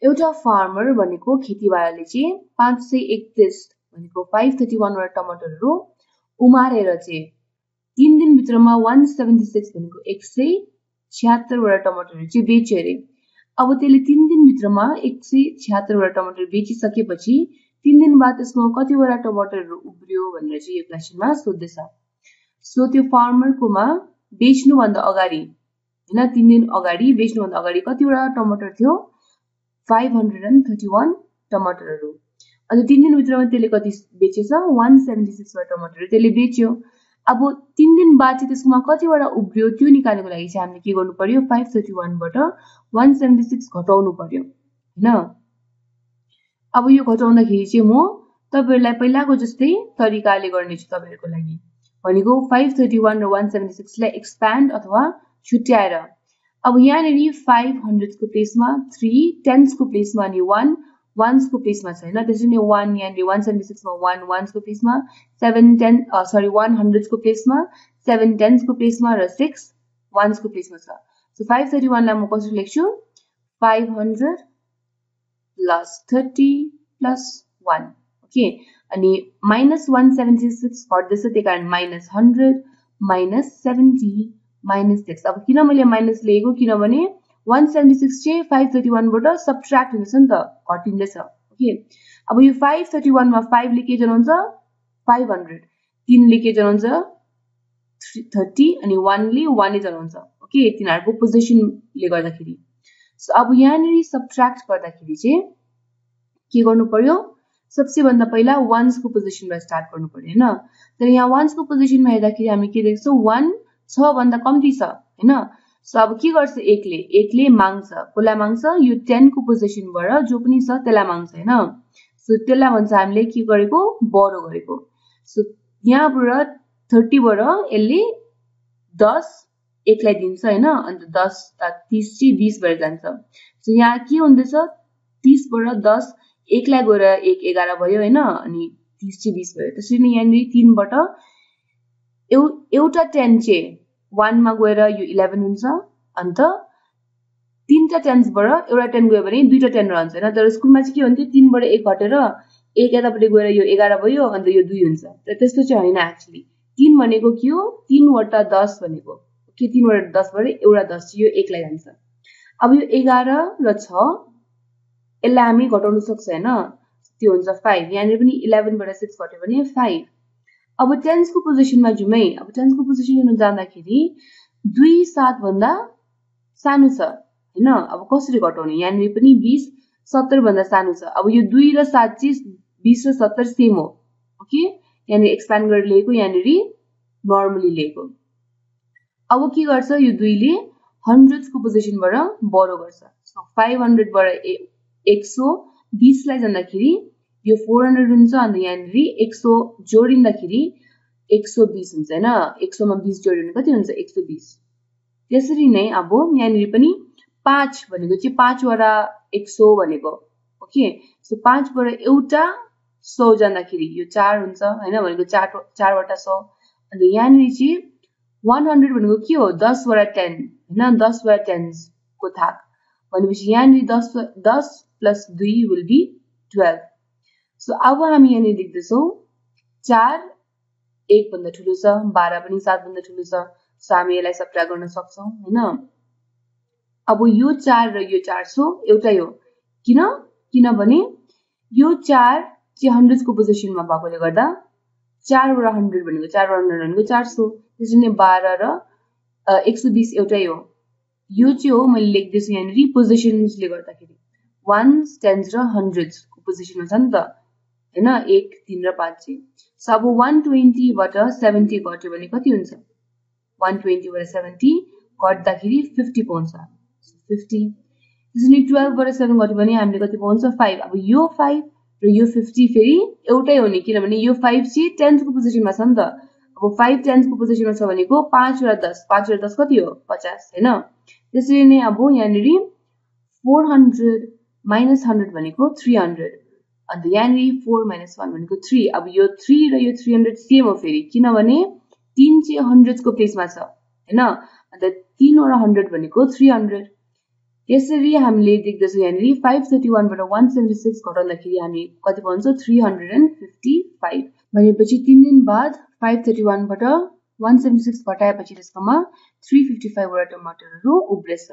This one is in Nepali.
एउटा फार्मर भनेको खेतीवालाले चाहिँ 531 भनेको 531 वटा टमाटरहरू उमारेर चाहिँ 3 दिनभित्रमा 176 भनेको 176 वटा टमाटरहरू चाहिँ बेच्यो अरे। अब त्यसले 3 दिनभित्रमा 176 वटा टमाटर बेचिसकेपछि 3 दिन बाद त्यसमा कतिवटा टमाटरहरू उब्रियो भनेर चाहिँ यो क्वेसनमा सोध्दैछ। सो त्यो फार्मरकोमा बेच्नुभन्दा अगाडि हैन 3 दिन अगाडि बेच्नुभन्दा अगाडि कतिवटा टमाटर थियो 531 टमाटरहरू। अनि 3 दिनभित्रमा त्यसले कति बेचेछ 176 वटा टमाटरहरू त्यसले बेच्यो। अब 3 दिन बाद चाहिँ त्यसमा कतिवटा उब्रियो त्यो निकाल्नको लागि चाहिँ हामीले के गर्नु पर्यो 531 बाट 176 घटाउनु पर्यो हैन। अब यो घटाउँदाखेरि चाहिँ म तपाईहरुलाई पहिलाको जस्तै तरिकाले गर्ने छु तपाईहरुको लागि। भनेको 531 र 176 लाई एक्सप्यान्ड अथवा छुट्याएर अब यहाँनेरि 500 को प्लेसमा 3 10s को प्लेसमा अनि 1 1s को प्लेसमा छ हैन। त्यसरी नै 1 यहाँनेरि 176 मा 1 1s को प्लेसमा 7 10 सरी 100 को प्लेसमा 7 10s को प्लेसमा र 6 1s को प्लेसमा छ। सो 531 लाई म कसरी लेख्छु 500 plus 30 plus 1 ओके। अनि minus 176 घट्दैछ त्यही कारण minus 100 minus 70 minus 6। अब किन मैले माइनस लिएको किनभने 176 चाहिँ 531 बाट सबट्र्याक्ट हुँदैछ नि त घटिँदैछ ओके। अब यो 531 मा 5 ले के जनाउँछ 500 3 ले के जनाउँछ 30 अनि 1 ले 1 ले जनाउँछ ओके तिनीहरुको पोजिसन ले गर्दाखेरि। सो अब यहाँनेरि सबट्र्याक्ट गर्दाखेरि चाहिँ के गर्नु पर्यो सबसे भन्दा पहिला 1s को पोजिसनमा स्टार्ट गर्नु पर्यो हैन। तर यहाँ 1s को पोजिसनमा हेर्दाखेरि हामी के देख्छौं 1 6 भन्दा कम्ती छ हैन। सो अब के गर्छ 1 ले माग्छ कसलाई माग्छ यो 10 को पोजिसनबाट जो पनि छ त्यसलाई माग्छ हैन। सो त्यसलाई भन्छ हामीले के गरेको बोरो गरेको। सो यहाँबाट 30 बाट यसले 10 1 लाई दिन्छ हैन अनि 10 30 चाहिँ 20 भएर जान्छ। सो यहाँ के हुँदैछ 30 बाट 10 1 लाई गएर 1 11 भयो हैन अनि 30 चाहिँ 20 भयो। त्यसरी नै यहाँ 3 बाट एउटा 10 चाहिँ 1 मा गएर यो 11 हुन्छ अन्त तीनटा 10s बाट एउटा 10 गयो भने दुईटा 10 रहन्छ हैन। तर स्कुलमा चाहिँ के हुन्थ्यो 3 बाट 1 घटेर 1 यतापटि गएर यो 11 भयो अन्त यो 2 हुन्छ। तर त्यस्तो चाहिँ हैन एक्चुअली 3 भनेको के हो 3 वटा 10 भनेको के 3 वटा 10 बाट एउटा 10 यो 1 लाई जान्छ। अब यो 11 र 6 यसलाई हामी घटाउन सक्छ हैन त्यो हुन्छ 5 यहाँ पनि 11 बाट 6 घट्यो भने 5। अब 10s को पोजिसनमा जुमै अब 10s को पोजिसनमा जाँदाखेरि 2 7 भन्दा सानो छ हैन। अब कसरी घटाउने यहाँ पनि 20 70 भन्दा सानो छ। अब यो 2 र 7 चाहिँ 20 र 70 सेम हो ओके यहाँ एक्सप्यान्ड गरेर लिएको यहाँ नर्मली लिएको। अब के गर्छ यो 2 ले 100s को पोजिसनबाट बोरो गर्छ। सो 500 बाट 120 लाई जाँदाखेरि यो 400 हुन्छ अनि यहाँ 100 जोडिँदाखेरि 120 हुन्छ हैन। 100 मा 20 जोड्यो भने कति हुन्छ 120। त्यसरी नै अब यहाँ पनि 5 भनेको चाहिँ 5 वटा 100 भनेको ओके। सो 5 बाट एउटा 100 जाँदाखेरि यो 4 हुन्छ हैन भनेको 4 वटा 100 अनि यहाँ चाहिँ 100 भनेको के हो 10 वटा 10 हैन 10 वटा 10s को थाक भनेपछि यहाँ 10 plus 2 will be 12। सो अब हामी यहाँ देख्दैछौं 4 1 भन्दा ठूलो छ 12 पनि 7 भन्दा ठूलो छ। सो हामी यसलाई सबट्र्याक्ट गर्न सक्छौं हैन। अब यो 4 र यो 400 एउटै हो किनभने यो 4 चाहिँ 100s को पोजिसनमा भएकोले गर्दा 4 बाट 100 भनेको 4 बाट 100 भनेको 400। त्यसरी नै 12 र 120 एउटै हो। यो चाहिँ हो मैले लेख्दैछु यहाँ पोजिसन्सले गर्दाखेरि 1s 10s र 100s को पोजिसनमा छ नि त हैन 1 3 र 5 चाहिँ। सो अब 120 बाट 70 घट्यो भने कति हुन्छ 120 बाट 70 घट्दाखेरि 50 पाउँछ 50। त्यसरी 12 बाट 7 घट्यो भने हामीले कति पाउँछ 5। अब यो 5 र यो 50 फेरि एउटै हो नि किनभने यो 5 चाहिँ 10s को पोजिसनमा छ नि त। अब 5 10s को पोजिसनमा छ भनेको 5 र 10 5 र 10 कति हो 50 हैन। त्यसरी नै अब यहाँ 400 minus 100 भनेको 300 अन्त यहाँ 4 minus 1 भनेको 3। अब यो 3 र यो 300 सेम हो फेरि किनभने 3 चाहिँ 100s को प्लेसमा छ हैन अन्त 3 वटा 100 भनेको 300। यसरी हामीले देख्दछौँ यहाँनिर 531 बाट 176 घटाउँदाखेरि हामी कति पाउँछौँ 355 भनेपछि 3 दिन बाद 531 बाट 176 घटाएपछि त्यसकोमा 355 वटा टमाटरहरू उब्रेछ